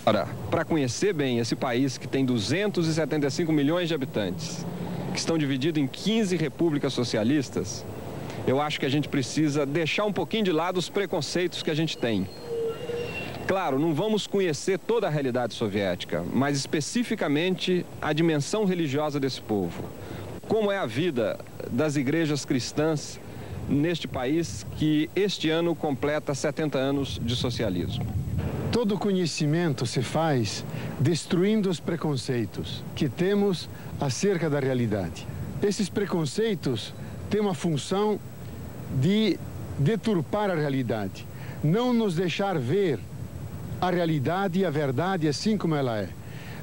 Ora, para conhecer bem esse país que tem 275 milhões de habitantes, que estão divididos em 15 repúblicas socialistas, eu acho que a gente precisa deixar um pouquinho de lado os preconceitos que a gente tem. Claro, não vamos conhecer toda a realidade soviética, mas especificamente a dimensão religiosa desse povo. Como é a vida das igrejas cristãs neste país que este ano completa 70 anos de socialismo. Todo conhecimento se faz destruindo os preconceitos que temos acerca da realidade. Esses preconceitos têm uma função de deturpar a realidade, não nos deixar ver a realidade e a verdade assim como ela é.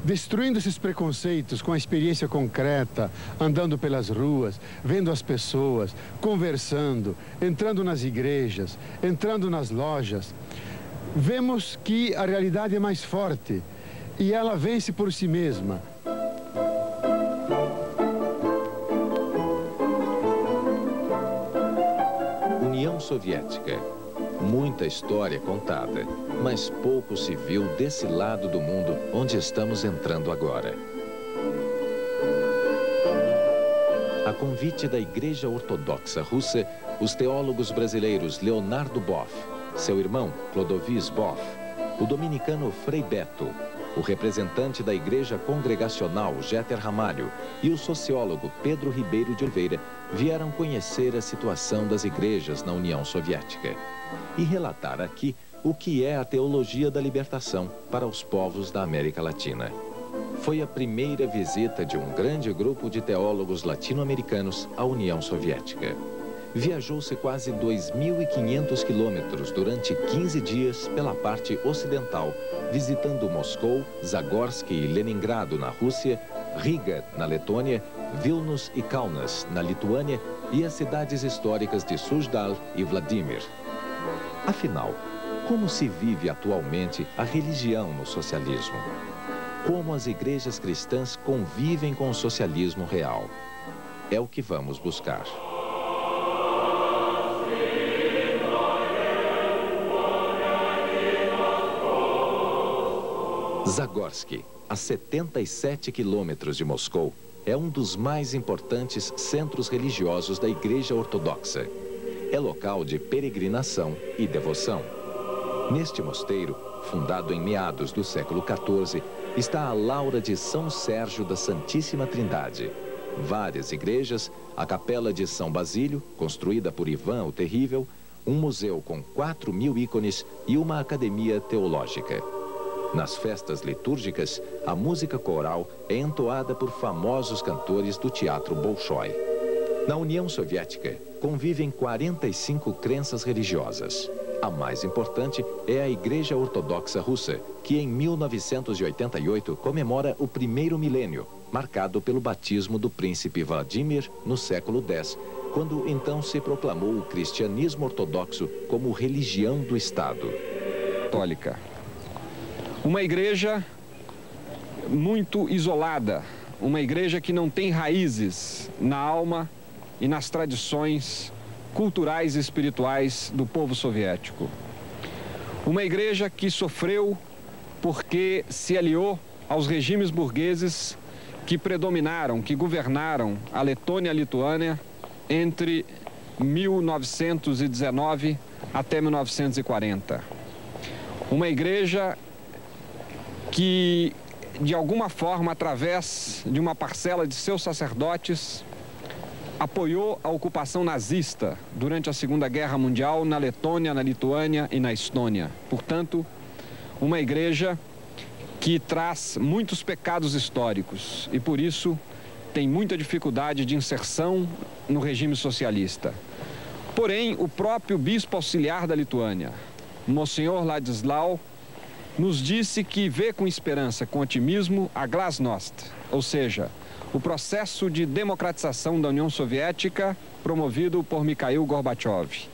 Destruindo esses preconceitos com a experiência concreta, andando pelas ruas, vendo as pessoas, conversando, entrando nas igrejas, entrando nas lojas, vemos que a realidade é mais forte e ela vence por si mesma. União Soviética. Muita história contada, mas pouco se viu desse lado do mundo onde estamos entrando agora. A convite da Igreja Ortodoxa Russa, os teólogos brasileiros Leonardo Boff, seu irmão Clodovis Boff, o dominicano Frei Beto, o representante da Igreja Congregacional Jeter Ramalho e o sociólogo Pedro Ribeiro de Oliveira vieram conhecer a situação das igrejas na União Soviética e relatar aqui o que é a teologia da libertação para os povos da América Latina. Foi a primeira visita de um grande grupo de teólogos latino-americanos à União Soviética. Viajou-se quase 2.500 quilômetros durante 15 dias pela parte ocidental, visitando Moscou, Zagorsk e Leningrado na Rússia, Riga na Letônia, Vilnius e Kaunas na Lituânia e as cidades históricas de Suzdal e Vladimir. Afinal, como se vive atualmente a religião no socialismo? Como as igrejas cristãs convivem com o socialismo real? É o que vamos buscar. Zagorsk, a 77 quilômetros de Moscou, é um dos mais importantes centros religiosos da Igreja Ortodoxa. É local de peregrinação e devoção. Neste mosteiro, fundado em meados do século XIV, está a Laura de São Sérgio da Santíssima Trindade. Várias igrejas, a Capela de São Basílio, construída por Ivan o Terrível, um museu com 4.000 ícones e uma academia teológica. Nas festas litúrgicas, a música coral é entoada por famosos cantores do Teatro Bolshoi. Na União Soviética, convivem 45 crenças religiosas. A mais importante é a Igreja Ortodoxa Russa, que em 1988 comemora o primeiro milênio, marcado pelo batismo do príncipe Vladimir no século X, quando então se proclamou o cristianismo ortodoxo como religião do Estado. Católica. Uma igreja muito isolada, uma igreja que não tem raízes na alma e nas tradições culturais e espirituais do povo soviético. Uma igreja que sofreu porque se aliou aos regimes burgueses que predominaram, que governaram a Letônia e a Lituânia entre 1919 até 1940. Uma igreja que, de alguma forma, através de uma parcela de seus sacerdotes, apoiou a ocupação nazista durante a Segunda Guerra Mundial na Letônia, na Lituânia e na Estônia. Portanto, uma igreja que traz muitos pecados históricos e, por isso, tem muita dificuldade de inserção no regime socialista. Porém, o próprio bispo auxiliar da Lituânia, Monsenhor Ladislau, nos disse que vê com esperança, com otimismo, a glasnost, ou seja, o processo de democratização da União Soviética promovido por Mikhail Gorbachev.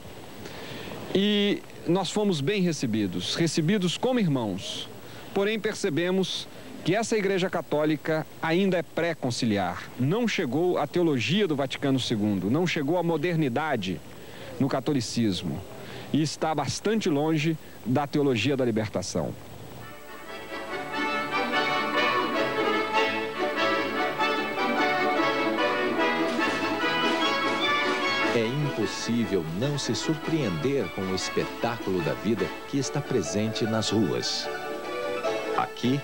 E nós fomos bem recebidos como irmãos, porém percebemos que essa Igreja Católica ainda é pré-conciliar, não chegou à teologia do Vaticano II, não chegou à modernidade no catolicismo e está bastante longe da teologia da libertação. impossível não se surpreender com o espetáculo da vida que está presente nas ruas. Aqui,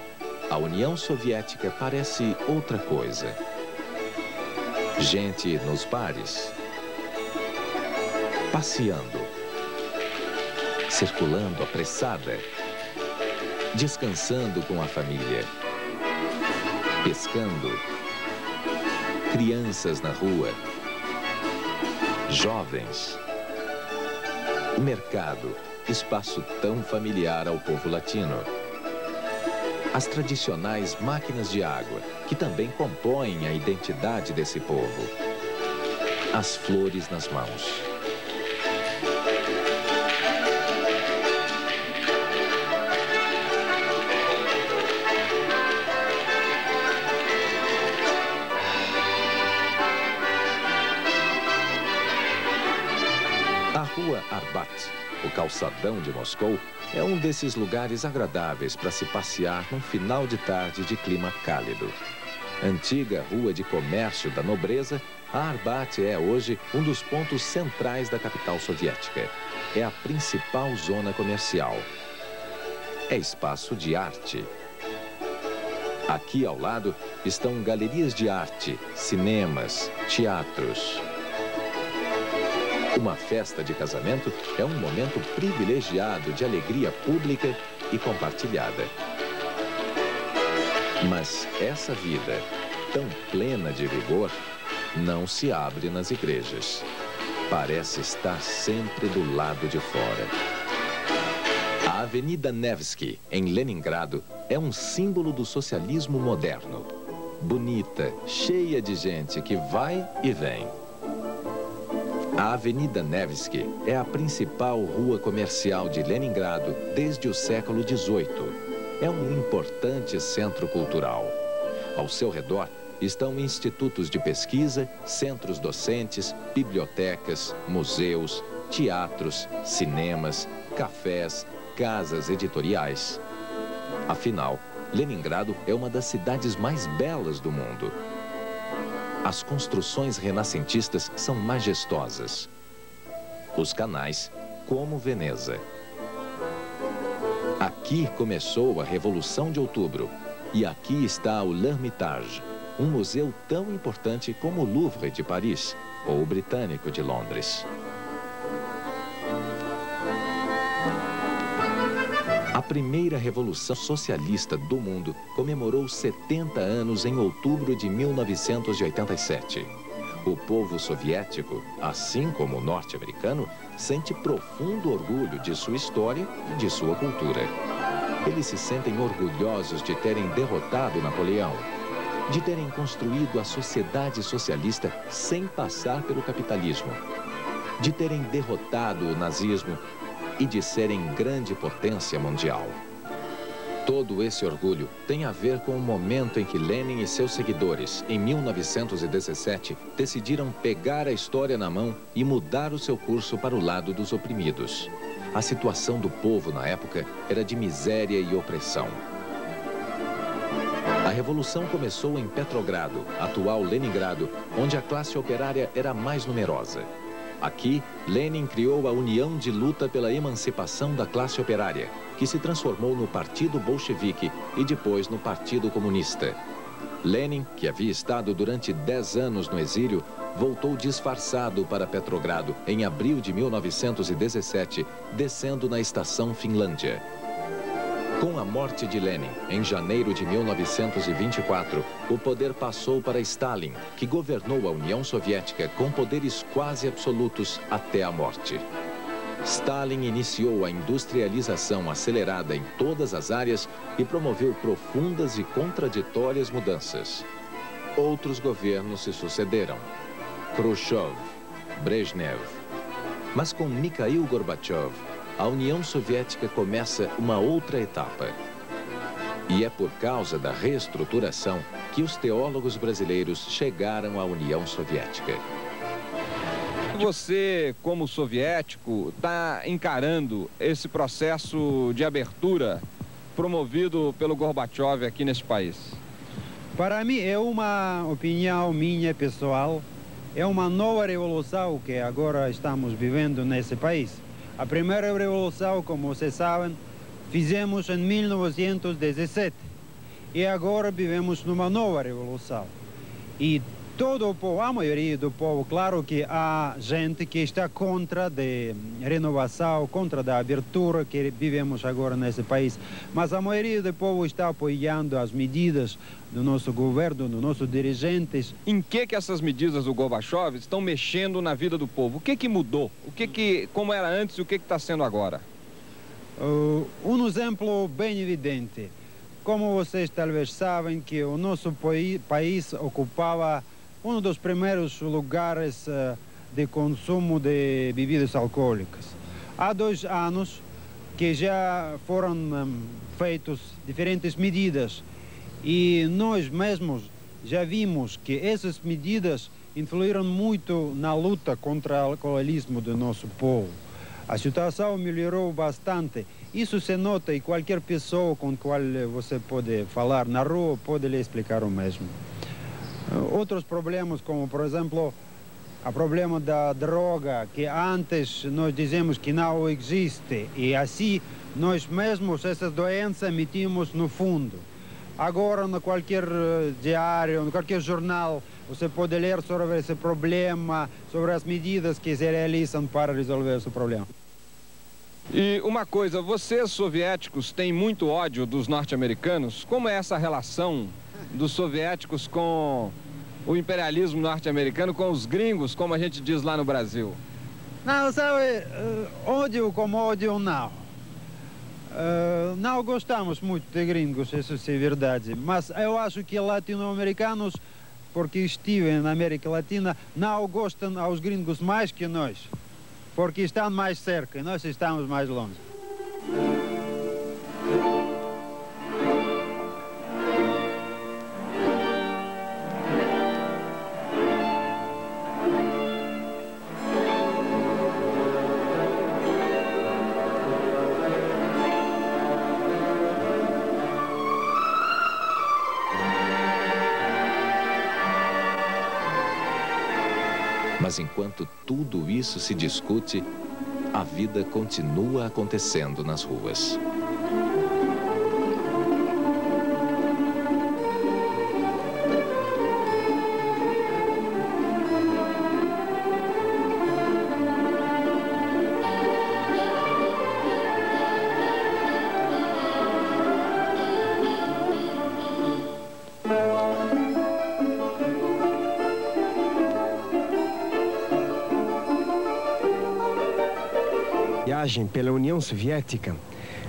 a União Soviética parece outra coisa. Gente nos bares, passeando, circulando apressada, descansando com a família, pescando, crianças na rua, jovens. O mercado, espaço tão familiar ao povo latino. As tradicionais máquinas de água, que também compõem a identidade desse povo. As flores nas mãos. A Rua Arbat, o calçadão de Moscou, é um desses lugares agradáveis para se passear num final de tarde de clima cálido. Antiga rua de comércio da nobreza, a Arbat é hoje um dos pontos centrais da capital soviética. É a principal zona comercial. É espaço de arte. Aqui ao lado estão galerias de arte, cinemas, teatros. Uma festa de casamento é um momento privilegiado de alegria pública e compartilhada. Mas essa vida, tão plena de vigor, não se abre nas igrejas. Parece estar sempre do lado de fora. A Avenida Nevsky, em Leningrado, é um símbolo do socialismo moderno. Bonita, cheia de gente que vai e vem. A Avenida Nevsky é a principal rua comercial de Leningrado desde o século XVIII. É um importante centro cultural. Ao seu redor estão institutos de pesquisa, centros docentes, bibliotecas, museus, teatros, cinemas, cafés, casas editoriais. Afinal, Leningrado é uma das cidades mais belas do mundo. As construções renascentistas são majestosas. Os canais, como Veneza. Aqui começou a Revolução de Outubro. E aqui está o L'Ermitage, um museu tão importante como o Louvre de Paris ou o Britânico de Londres. A primeira revolução socialista do mundo comemorou 70 anos em outubro de 1987. O povo soviético, assim como o norte-americano, sente profundo orgulho de sua história e de sua cultura. Eles se sentem orgulhosos de terem derrotado Napoleão, de terem construído a sociedade socialista sem passar pelo capitalismo, de terem derrotado o nazismo e de serem grande potência mundial. Todo esse orgulho tem a ver com o momento em que Lenin e seus seguidores, em 1917, decidiram pegar a história na mão e mudar o seu curso para o lado dos oprimidos. A situação do povo na época era de miséria e opressão. A revolução começou em Petrogrado, atual Leningrado, onde a classe operária era mais numerosa. Aqui, Lenin criou a União de Luta pela Emancipação da Classe Operária, que se transformou no Partido Bolchevique e depois no Partido Comunista. Lenin, que havia estado durante 10 anos no exílio, voltou disfarçado para Petrogrado em abril de 1917, descendo na estação Finlândia. Com a morte de Lenin, em janeiro de 1924, o poder passou para Stalin, que governou a União Soviética com poderes quase absolutos até a morte. Stalin iniciou a industrialização acelerada em todas as áreas e promoveu profundas e contraditórias mudanças. Outros governos se sucederam. Khrushchev, Brezhnev. Mas com Mikhail Gorbachev, a União Soviética começa uma outra etapa. E é por causa da reestruturação que os teólogos brasileiros chegaram à União Soviética. Você, como soviético, está encarando esse processo de abertura promovido pelo Gorbachev aqui nesse país? Para mim é uma opinião minha pessoal. é uma nova revolução que agora estamos vivendo nesse país. A primeira revolução, como vocês sabem, fizemos em 1917 e agora vivemos numa nova revolução. E todo o povo, a maioria do povo, claro que há gente que está contra a renovação, contra a abertura que vivemos agora nesse país, mas a maioria do povo está apoiando as medidas do nosso governo, dos nossos dirigentes. Em que essas medidas do Gorbachev estão mexendo na vida do povo? O que mudou? Como era antes e o que está sendo agora? Um exemplo bem evidente. Como vocês talvez sabem, que o nosso país ocupava um dos primeiros lugares de consumo de bebidas alcoólicas. Há 2 anos que já foram feitas diferentes medidas e nós mesmos já vimos que essas medidas influíram muito na luta contra o alcoolismo do nosso povo. A situação melhorou bastante. Isso se nota e qualquer pessoa com a qual você pode falar na rua pode lhe explicar o mesmo. Outros problemas, como por exemplo, o problema da droga, que antes nós dizemos que não existe, e assim nós mesmos essas doenças metimos no fundo. Agora, em qualquer diário, em qualquer jornal, você pode ler sobre esse problema, sobre as medidas que se realizam para resolver esse problema. E uma coisa, vocês soviéticos têm muito ódio dos norte-americanos. Como é essa relação dos soviéticos com o imperialismo norte-americano, com os gringos, como a gente diz lá no Brasil? Não, sabe, ódio como ódio não. Não gostamos muito de gringos, isso é verdade. Mas eu acho que latino-americanos, porque estive na América Latina, não gostam aos gringos mais que nós. Porque estão mais cerca e nós estamos mais longe. Mas enquanto tudo isso se discute, a vida continua acontecendo nas ruas. Viagem pela União Soviética,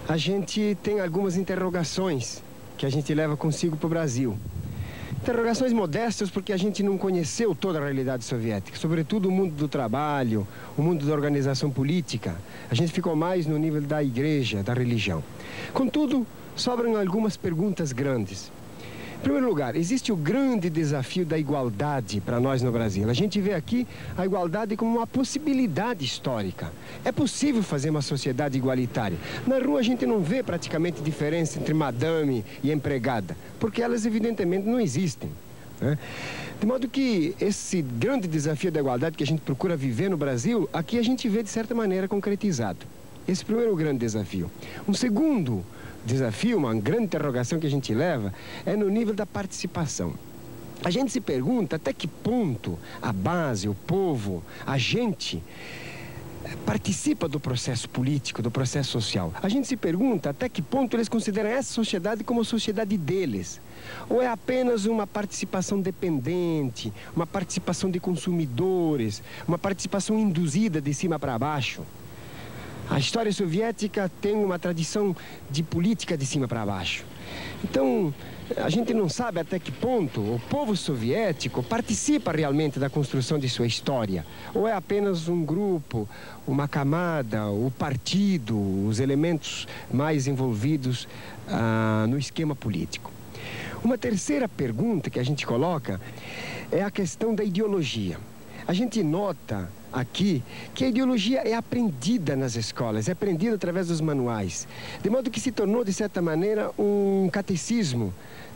a gente tem algumas interrogações que a gente leva consigo para o Brasil. Interrogações modestas porque a gente não conheceu toda a realidade soviética, sobretudo o mundo do trabalho, o mundo da organização política. A gente ficou mais no nível da igreja, da religião. Contudo, sobram algumas perguntas grandes. Em primeiro lugar, existe o grande desafio da igualdade para nós no Brasil. A gente vê aqui a igualdade como uma possibilidade histórica. É possível fazer uma sociedade igualitária. Na rua a gente não vê praticamente diferença entre madame e empregada, porque elas evidentemente não existem, né? De modo que esse grande desafio da igualdade que a gente procura viver no Brasil, aqui a gente vê de certa maneira concretizado. Esse primeiro grande desafio. Um segundo desafio, uma grande interrogação que a gente leva, é no nível da participação. A gente se pergunta até que ponto a base, o povo, a gente participa do processo político, do processo social. A gente se pergunta até que ponto eles consideram essa sociedade como a sociedade deles. Ou é apenas uma participação dependente, uma participação de consumidores, uma participação induzida de cima para baixo. A história soviética tem uma tradição de política de cima para baixo. Então, a gente não sabe até que ponto o povo soviético participa realmente da construção de sua história. Ou é apenas um grupo, uma camada, o partido, os elementos mais envolvidos no esquema político. Uma terceira pergunta que a gente coloca é a questão da ideologia. A gente nota aqui que a ideologia é aprendida nas escolas, é aprendida através dos manuais, de modo que se tornou, de certa maneira, um catecismo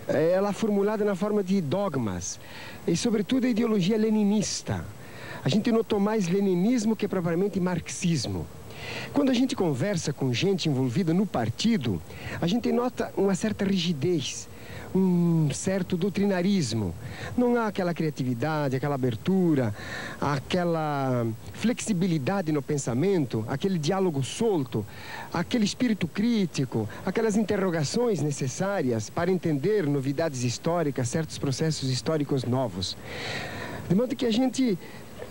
ela formulada na forma de dogmas, e sobretudo a ideologia leninista. A gente notou mais leninismo que propriamente marxismo. Quando a gente conversa com gente envolvida no partido, a gente nota uma certa rigidez, um certo doutrinarismo. Não há aquela criatividade, aquela abertura, aquela flexibilidade no pensamento, aquele diálogo solto, aquele espírito crítico, aquelas interrogações necessárias para entender novidades históricas, certos processos históricos novos. De modo que a gente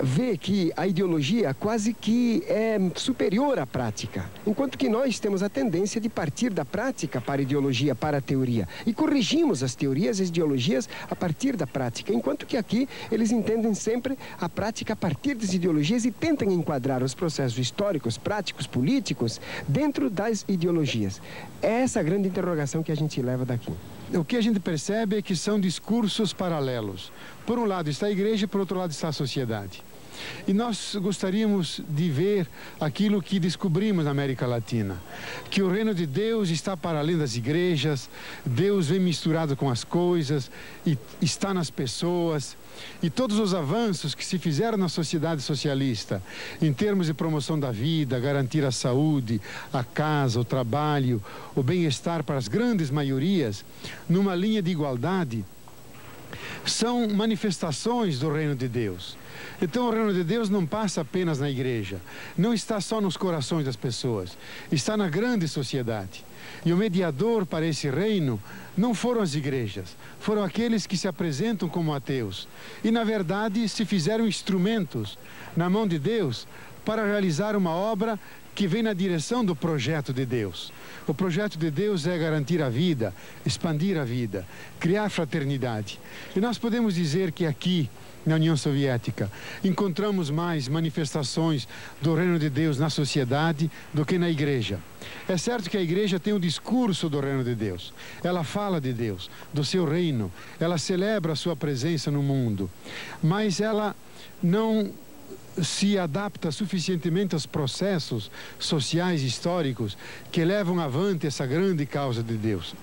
vê que a ideologia quase que é superior à prática, enquanto que nós temos a tendência de partir da prática para a ideologia, para a teoria, e corrigimos as teorias e as ideologias a partir da prática, enquanto que aqui eles entendem sempre a prática a partir das ideologias e tentam enquadrar os processos históricos, práticos, políticos dentro das ideologias. É essa a grande interrogação que a gente leva daqui. O que a gente percebe é que são discursos paralelos. Por um lado está a igreja, por outro lado está a sociedade. E nós gostaríamos de ver aquilo que descobrimos na América Latina, que o reino de Deus está para além das igrejas, Deus vem misturado com as coisas, e está nas pessoas, e todos os avanços que se fizeram na sociedade socialista, em termos de promoção da vida, garantir a saúde, a casa, o trabalho, o bem-estar para as grandes maiorias, numa linha de igualdade, são manifestações do reino de Deus. Então o reino de Deus não passa apenas na igreja, não está só nos corações das pessoas, está na grande sociedade. E o mediador para esse reino não foram as igrejas, foram aqueles que se apresentam como ateus. E na verdade se fizeram instrumentos na mão de Deus para realizar uma obra que vem na direção do projeto de Deus. O projeto de Deus é garantir a vida, expandir a vida, criar fraternidade. E nós podemos dizer que aqui, na União Soviética, encontramos mais manifestações do reino de Deus na sociedade do que na igreja. É certo que a igreja tem o discurso do reino de Deus. Ela fala de Deus, do seu reino, ela celebra a sua presença no mundo, mas ela não se adapta suficientemente aos processos sociais e históricos que levam avante essa grande causa de Deus.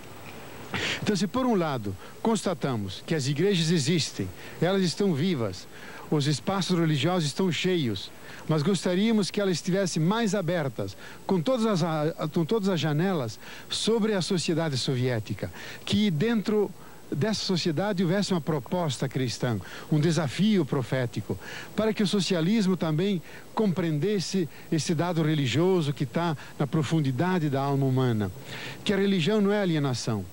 Então, se por um lado constatamos que as igrejas existem, elas estão vivas, os espaços religiosos estão cheios, mas gostaríamos que elas estivessem mais abertas, com todas as janelas sobre a sociedade soviética, que dentro dessa sociedade houvesse uma proposta cristã, um desafio profético, para que o socialismo também compreendesse esse dado religioso que está na profundidade da alma humana, que a religião não é alienação,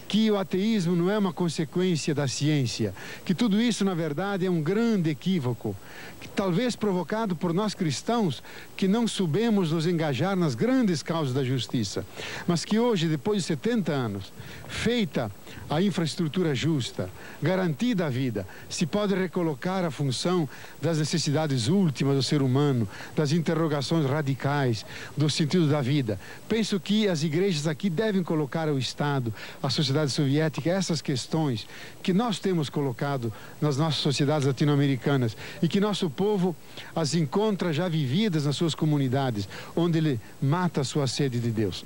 que o ateísmo não é uma consequência da ciência, que tudo isso, na verdade, é um grande equívoco, que talvez provocado por nós cristãos, que não soubemos nos engajar nas grandes causas da justiça, mas que hoje, depois de 70 anos, feita a infraestrutura justa, garantida a vida, se pode recolocar a função das necessidades últimas do ser humano, das interrogações radicais, do sentido da vida. Penso que as igrejas aqui devem colocar ao Estado, à sociedade soviética, essas questões que nós temos colocado nas nossas sociedades latino-americanas e que nosso povo as encontra já vividas nas suas comunidades, onde ele mata a sua sede de Deus.